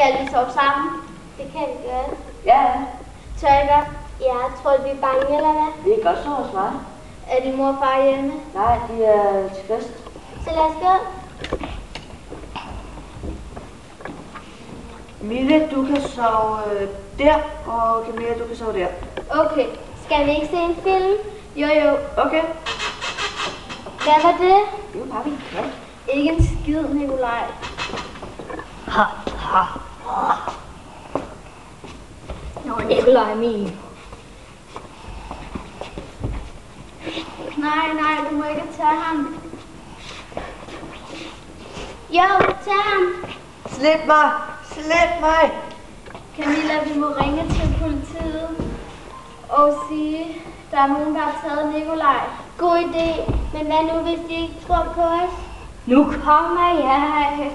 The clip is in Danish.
Skal vi sove sammen? Det kan vi gøre. Ja. Tør I godt? Ja, tror du, vi er bange, eller hvad? Vi kan godt sove hos mig. Er din mor og far hjemme? Nej, de er til fest. Så lad os gå. Mille, du kan sove der, og Camilla, du kan sove der. Okay. Skal vi ikke se en film? Jo. Okay. Hvad var det? Det var bare min kat. Ikke en skid, Nikolaj. Nå, Nikolaj min. Nej, du må ikke tage ham. Jo, tag ham. Slip mig! Camilla, vi må ringe til politiet og sige, der er nogen, der har taget Nikolaj. God idé, men hvad nu, hvis de ikke tror på os? Nu kommer jeg.